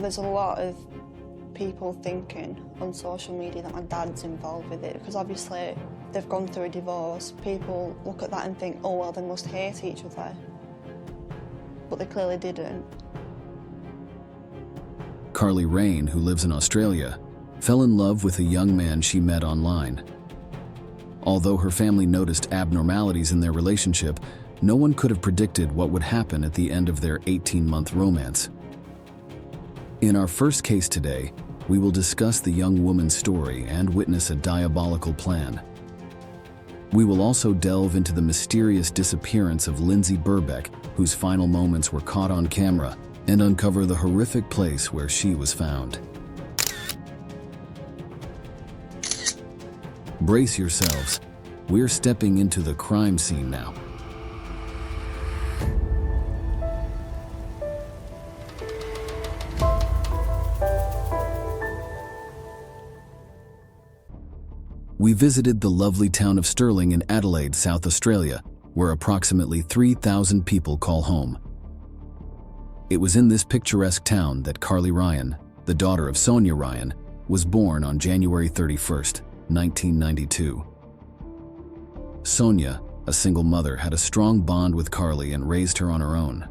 There's a lot of people thinking on social media that my dad's involved with it because obviously they've gone through a divorce. People look at that and think, oh well, they must hate each other. But they clearly didn't. Carly Rain, who lives in Australia, fell in love with a young man she met online. Although her family noticed abnormalities in their relationship, no one could have predicted what would happen at the end of their 18-month romance. In our first case today, we will discuss the young woman's story and witness a diabolical plan. We will also delve into the mysterious disappearance of Lindsay Birbeck, whose final moments were caught on camera, and uncover the horrific place where she was found. Brace yourselves. We're stepping into the crime scene now. We visited the lovely town of Stirling in Adelaide, South Australia, where approximately 3,000 people call home. It was in this picturesque town that Carly Ryan, the daughter of Sonia Ryan, was born on January 31st, 1992. Sonia, a single mother, had a strong bond with Carly and raised her on her own.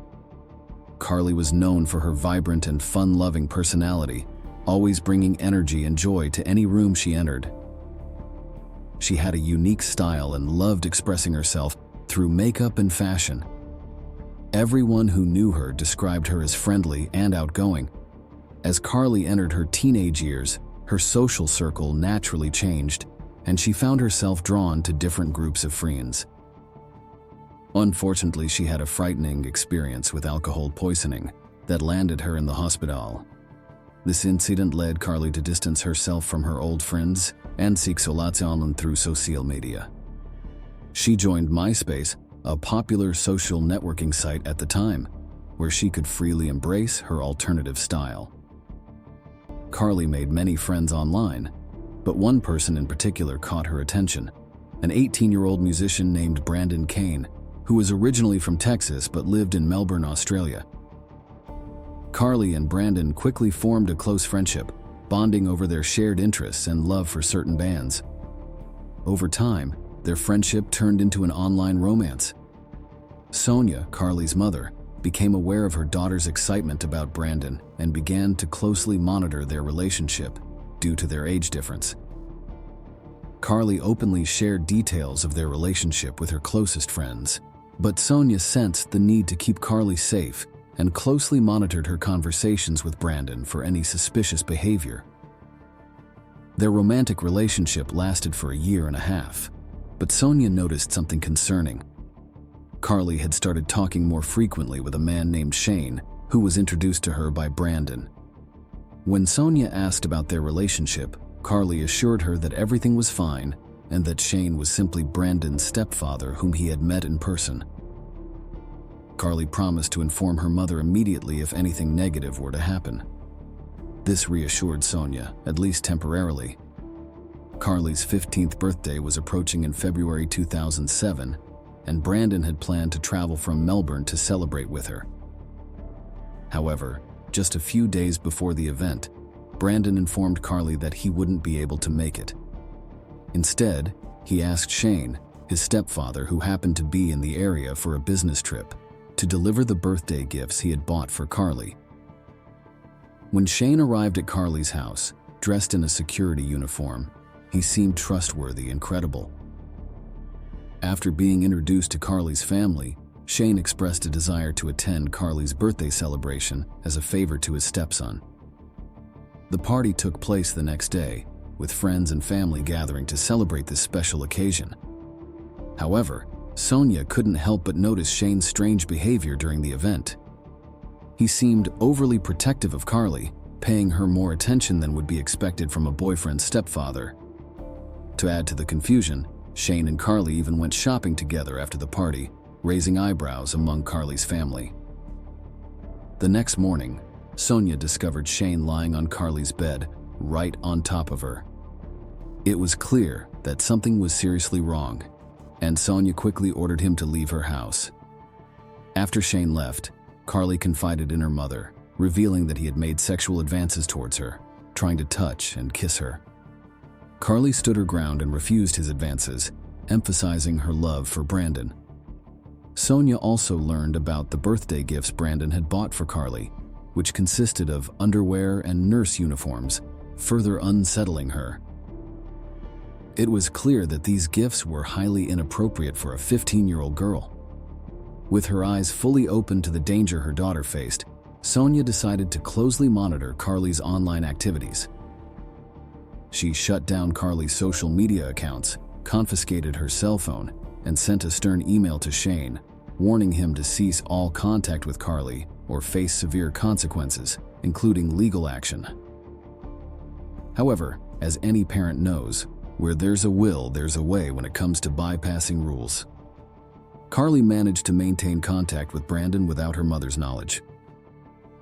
Carly was known for her vibrant and fun-loving personality, always bringing energy and joy to any room she entered. She had a unique style and loved expressing herself through makeup and fashion. Everyone who knew her described her as friendly and outgoing. As Carly entered her teenage years, her social circle naturally changed, and she found herself drawn to different groups of friends. Unfortunately, she had a frightening experience with alcohol poisoning that landed her in the hospital. This incident led Carly to distance herself from her old friends and seek solace online through social media. She joined MySpace, a popular social networking site at the time, where she could freely embrace her alternative style. Carly made many friends online, but one person in particular caught her attention, an 18-year-old musician named Brandon Kane, who was originally from Texas but lived in Melbourne, Australia. Carly and Brandon quickly formed a close friendship, bonding over their shared interests and love for certain bands. Over time, their friendship turned into an online romance. Sonia, Carly's mother, became aware of her daughter's excitement about Brandon and began to closely monitor their relationship due to their age difference. Carly openly shared details of their relationship with her closest friends, but Sonia sensed the need to keep Carly safe and closely monitored her conversations with Brandon for any suspicious behavior. Their romantic relationship lasted for a year and a half, but Sonia noticed something concerning. Carly had started talking more frequently with a man named Shane, who was introduced to her by Brandon. When Sonia asked about their relationship, Carly assured her that everything was fine and that Shane was simply Brandon's stepfather whom he had met in person. Carly promised to inform her mother immediately if anything negative were to happen. This reassured Sonia, at least temporarily. Carly's 15th birthday was approaching in February 2007, and Brandon had planned to travel from Melbourne to celebrate with her. However, just a few days before the event, Brandon informed Carly that he wouldn't be able to make it. Instead, he asked Shane, his stepfather who happened to be in the area for a business trip, to deliver the birthday gifts he had bought for Carly. When Shane arrived at Carly's house, dressed in a security uniform, he seemed trustworthy and credible. After being introduced to Carly's family, Shane expressed a desire to attend Carly's birthday celebration as a favor to his stepson. The party took place the next day, with friends and family gathering to celebrate this special occasion. However, Sonia couldn't help but notice Shane's strange behavior during the event. He seemed overly protective of Carly, paying her more attention than would be expected from a boyfriend's stepfather. To add to the confusion, Shane and Carly even went shopping together after the party, raising eyebrows among Carly's family. The next morning, Sonia discovered Shane lying on Carly's bed, right on top of her. It was clear that something was seriously wrong, and Sonia quickly ordered him to leave her house. After Shane left, Carly confided in her mother, revealing that he had made sexual advances towards her, trying to touch and kiss her. Carly stood her ground and refused his advances, emphasizing her love for Brandon. Sonia also learned about the birthday gifts Brandon had bought for Carly, which consisted of underwear and nurse uniforms, further unsettling her. It was clear that these gifts were highly inappropriate for a 15-year-old girl. With her eyes fully open to the danger her daughter faced, Sonia decided to closely monitor Carly's online activities. She shut down Carly's social media accounts, confiscated her cell phone, and sent a stern email to Shane, warning him to cease all contact with Carly or face severe consequences, including legal action. However, as any parent knows, where there's a will, there's a way when it comes to bypassing rules. Carly managed to maintain contact with Brandon without her mother's knowledge.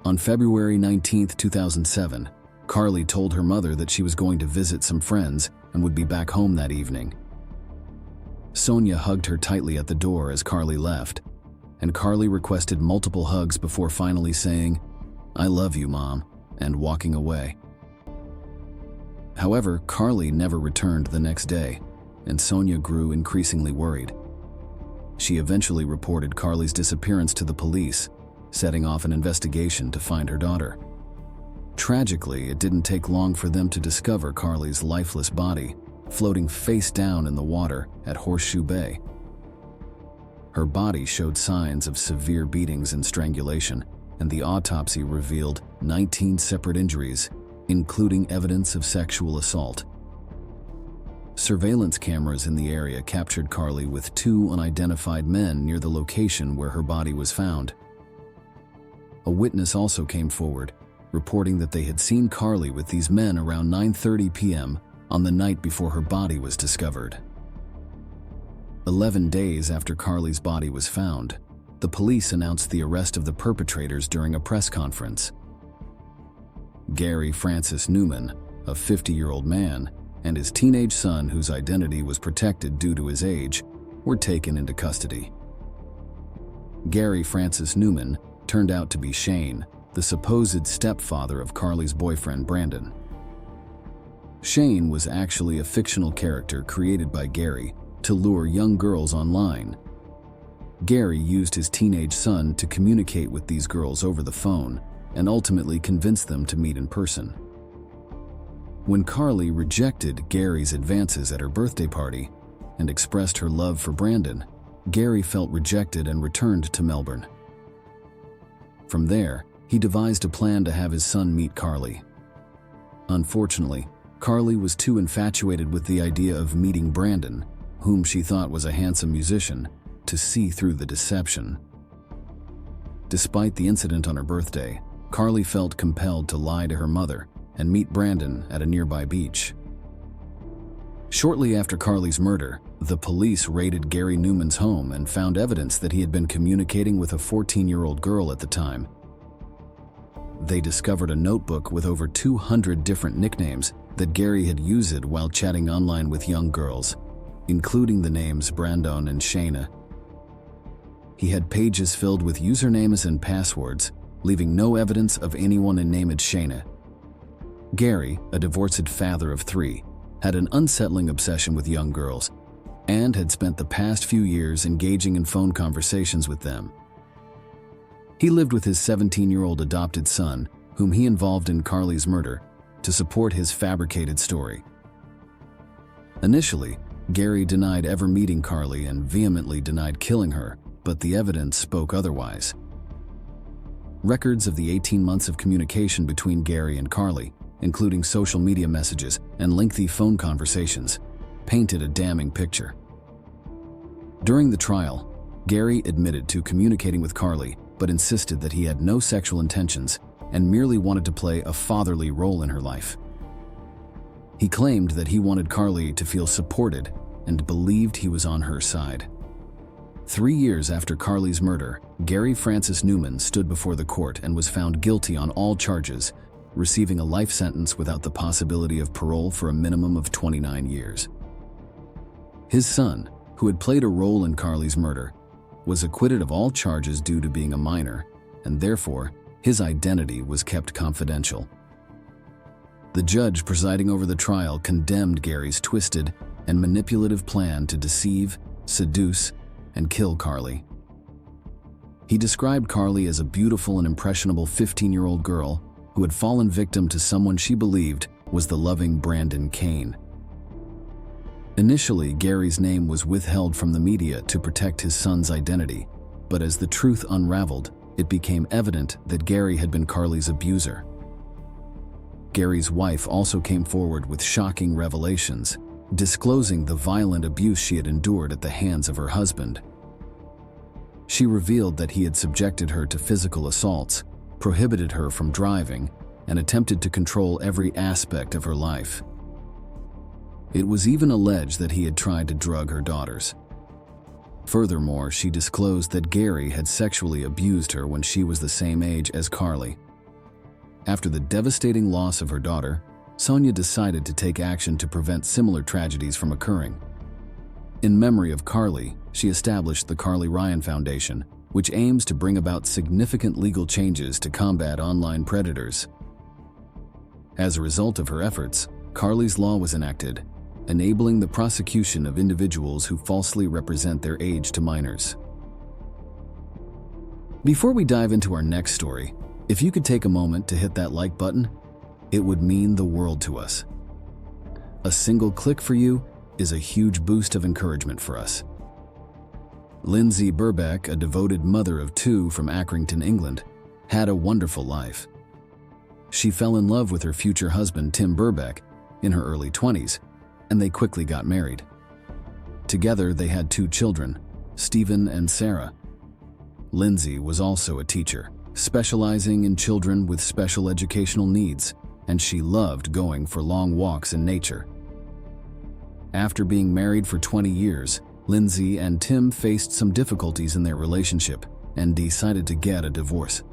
On February 19, 2007, Carly told her mother that she was going to visit some friends and would be back home that evening. Sonia hugged her tightly at the door as Carly left, and Carly requested multiple hugs before finally saying, "I love you, Mom," and walking away. However, Carly never returned the next day, and Sonia grew increasingly worried. She eventually reported Carly's disappearance to the police, setting off an investigation to find her daughter. Tragically, it didn't take long for them to discover Carly's lifeless body, floating face down in the water at Horseshoe Bay. Her body showed signs of severe beatings and strangulation, and the autopsy revealed 19 separate injuries, including evidence of sexual assault. Surveillance cameras in the area captured Carly with 2 unidentified men near the location where her body was found. A witness also came forward, reporting that they had seen Carly with these men around 9:30 p.m. on the night before her body was discovered. 11 days after Carly's body was found, the police announced the arrest of the perpetrators during a press conference. Gary Francis Newman, a 50-year-old man, and his teenage son, whose identity was protected due to his age, were taken into custody. Gary Francis Newman turned out to be Shane, the supposed stepfather of Carly's boyfriend Brandon. Shane was actually a fictional character created by Gary to lure young girls online. Gary used his teenage son to communicate with these girls over the phone and ultimately convinced them to meet in person. When Carly rejected Gary's advances at her birthday party and expressed her love for Brandon, Gary felt rejected and returned to Melbourne. From there, he devised a plan to have his son meet Carly. Unfortunately, Carly was too infatuated with the idea of meeting Brandon, whom she thought was a handsome musician, to see through the deception. Despite the incident on her birthday, Carly felt compelled to lie to her mother and meet Brandon at a nearby beach. Shortly after Carly's murder, the police raided Gary Newman's home and found evidence that he had been communicating with a 14-year-old girl at the time. They discovered a notebook with over 200 different nicknames that Gary had used while chatting online with young girls, including the names Brandon and Shayna. He had pages filled with usernames and passwords, leaving no evidence of anyone named Shayna. Gary, a divorced father of 3, had an unsettling obsession with young girls and had spent the past few years engaging in phone conversations with them. He lived with his 17-year-old adopted son, whom he involved in Carly's murder, to support his fabricated story. Initially, Gary denied ever meeting Carly and vehemently denied killing her, but the evidence spoke otherwise. Records of the 18 months of communication between Gary and Carly, including social media messages and lengthy phone conversations, painted a damning picture. During the trial, Gary admitted to communicating with Carly, but insisted that he had no sexual intentions and merely wanted to play a fatherly role in her life. He claimed that he wanted Carly to feel supported and believed he was on her side. 3 years after Carly's murder, Gary Francis Newman stood before the court and was found guilty on all charges, receiving a life sentence without the possibility of parole for a minimum of 29 years. His son, who had played a role in Carly's murder, was acquitted of all charges due to being a minor, and therefore, his identity was kept confidential. The judge presiding over the trial condemned Gary's twisted and manipulative plan to deceive, seduce, and kill Carly. He described Carly as a beautiful and impressionable 15-year-old girl who had fallen victim to someone she believed was the loving Brandon Kane. Initially, Gary's name was withheld from the media to protect his son's identity, but as the truth unraveled, it became evident that Gary had been Carly's abuser. Gary's wife also came forward with shocking revelations, disclosing the violent abuse she had endured at the hands of her husband. She revealed that he had subjected her to physical assaults, prohibited her from driving, and attempted to control every aspect of her life. It was even alleged that he had tried to drug her daughters. Furthermore, she disclosed that Gary had sexually abused her when she was the same age as Carly. After the devastating loss of her daughter, Sonia decided to take action to prevent similar tragedies from occurring. In memory of Carly, she established the Carly Ryan Foundation, which aims to bring about significant legal changes to combat online predators. As a result of her efforts, Carly's Law was enacted, enabling the prosecution of individuals who falsely represent their age to minors. Before we dive into our next story, if you could take a moment to hit that like button, it would mean the world to us. A single click for you is a huge boost of encouragement for us. Lindsay Birbeck, a devoted mother of 2 from Accrington, England, had a wonderful life. She fell in love with her future husband, Tim Birbeck, in her early 20s, and they quickly got married. Together, they had 2 children, Stephen and Sarah. Lindsay was also a teacher, specializing in children with special educational needs, and she loved going for long walks in nature. After being married for 20 years, Lindsay and Tim faced some difficulties in their relationship and decided to get a divorce.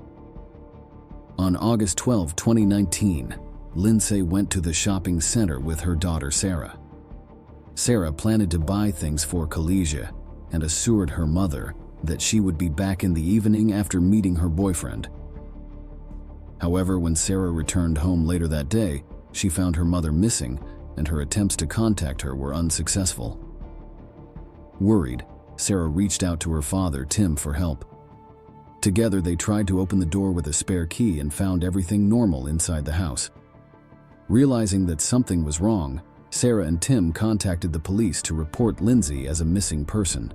On August 12, 2019, Lindsay went to the shopping center with her daughter Sarah. Sarah planned to buy things for Kalisha and assured her mother that she would be back in the evening after meeting her boyfriend. However, when Sarah returned home later that day, she found her mother missing, and her attempts to contact her were unsuccessful. Worried, Sarah reached out to her father, Tim, for help. Together, they tried to open the door with a spare key and found everything normal inside the house. Realizing that something was wrong, Sarah and Tim contacted the police to report Lindsay as a missing person.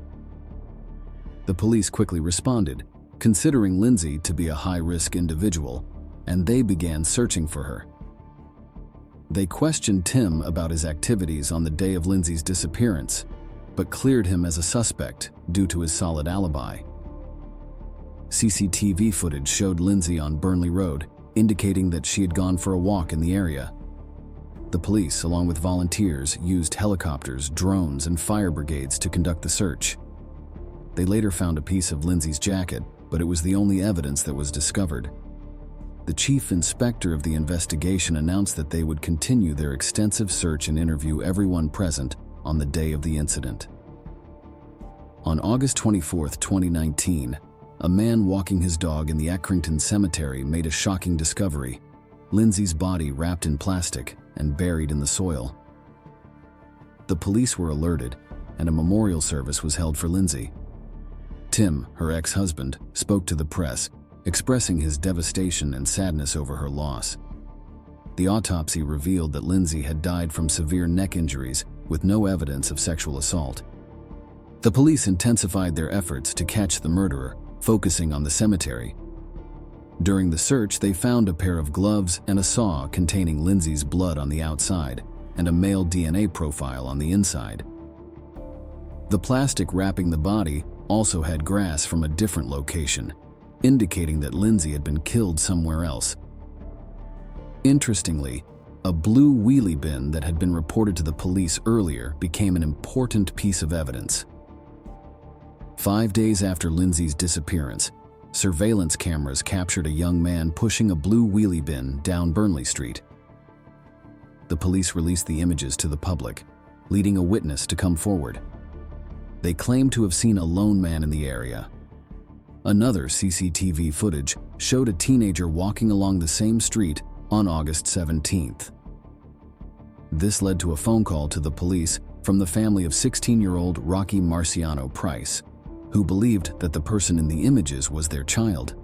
The police quickly responded, considering Lindsay to be a high-risk individual, and they began searching for her. They questioned Tim about his activities on the day of Lindsay's disappearance, but cleared him as a suspect due to his solid alibi. CCTV footage showed Lindsay on Burnley Road, indicating that she had gone for a walk in the area. The police, along with volunteers, used helicopters, drones, and fire brigades to conduct the search. They later found a piece of Lindsay's jacket, but it was the only evidence that was discovered. The chief inspector of the investigation announced that they would continue their extensive search and interview everyone present on the day of the incident. On August 24, 2019, a man walking his dog in the Accrington Cemetery made a shocking discovery: Lindsay's body wrapped in plastic and buried in the soil. The police were alerted, and a memorial service was held for Lindsay. Tim, her ex-husband, spoke to the press, expressing his devastation and sadness over her loss. The autopsy revealed that Lindsay had died from severe neck injuries with no evidence of sexual assault. The police intensified their efforts to catch the murderer, focusing on the cemetery. During the search, they found a pair of gloves and a saw containing Lindsay's blood on the outside and a male DNA profile on the inside. The plastic wrapping the body also had grass from a different location, indicating that Lindsay had been killed somewhere else. Interestingly, a blue wheelie bin that had been reported to the police earlier became an important piece of evidence. 5 days after Lindsay's disappearance, surveillance cameras captured a young man pushing a blue wheelie bin down Burnley Street. The police released the images to the public, leading a witness to come forward. They claimed to have seen a lone man in the area. Another CCTV footage showed a teenager walking along the same street on August 17th. This led to a phone call to the police from the family of 16-year-old Rocky Marciano Price, who believed that the person in the images was their child.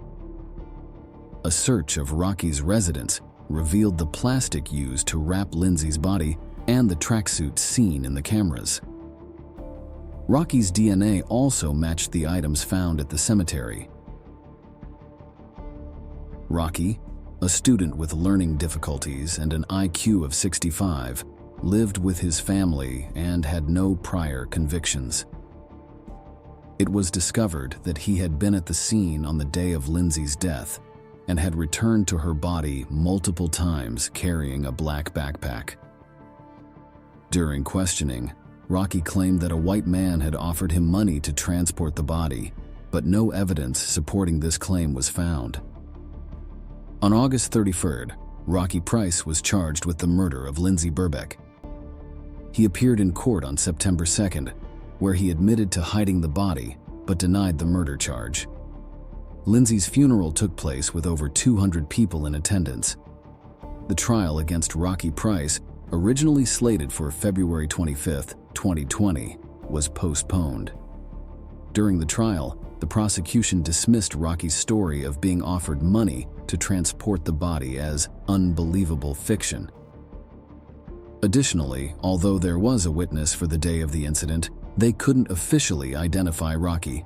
A search of Rocky's residence revealed the plastic used to wrap Lindsay's body and the tracksuit seen in the cameras. Rocky's DNA also matched the items found at the cemetery. Rocky, a student with learning difficulties and an IQ of 65, lived with his family and had no prior convictions. It was discovered that he had been at the scene on the day of Lindsay's death and had returned to her body multiple times carrying a black backpack. During questioning, Rocky claimed that a white man had offered him money to transport the body, but no evidence supporting this claim was found. On August 33rd, Rocky Price was charged with the murder of Lindsay Birbeck. He appeared in court on September 2nd, where he admitted to hiding the body but denied the murder charge. Lindsay's funeral took place with over 200 people in attendance. The trial against Rocky Price, originally slated for February 25, 2020, was postponed. During the trial, the prosecution dismissed Rocky's story of being offered money to transport the body as unbelievable fiction. Additionally, although there was a witness for the day of the incident, they couldn't officially identify Rocky.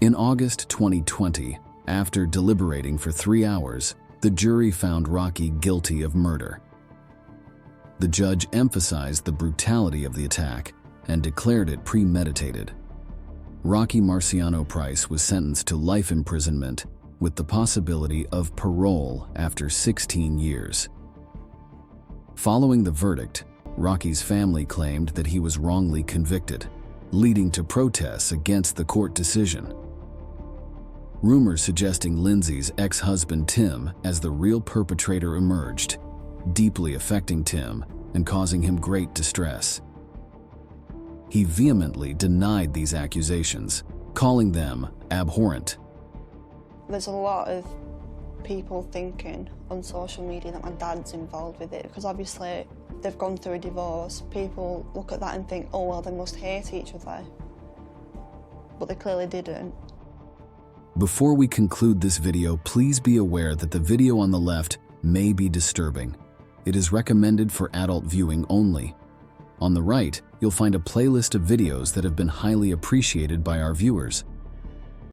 In August 2020, after deliberating for 3 hours, the jury found Rocky guilty of murder. The judge emphasized the brutality of the attack and declared it premeditated. Rocky Marciano Price was sentenced to life imprisonment with the possibility of parole after 16 years. Following the verdict, Rocky's family claimed that he was wrongly convicted, leading to protests against the court decision. Rumors suggesting Lindsay's ex-husband Tim as the real perpetrator emerged, deeply affecting Tim and causing him great distress. He vehemently denied these accusations, calling them abhorrent. There's a lot of people thinking on social media that my dad's involved with it because obviously they've gone through a divorce. People look at that and think, oh well, they must hate each other. But they clearly didn't. Before we conclude this video, please be aware that the video on the left may be disturbing. It is recommended for adult viewing only. On the right, you'll find a playlist of videos that have been highly appreciated by our viewers.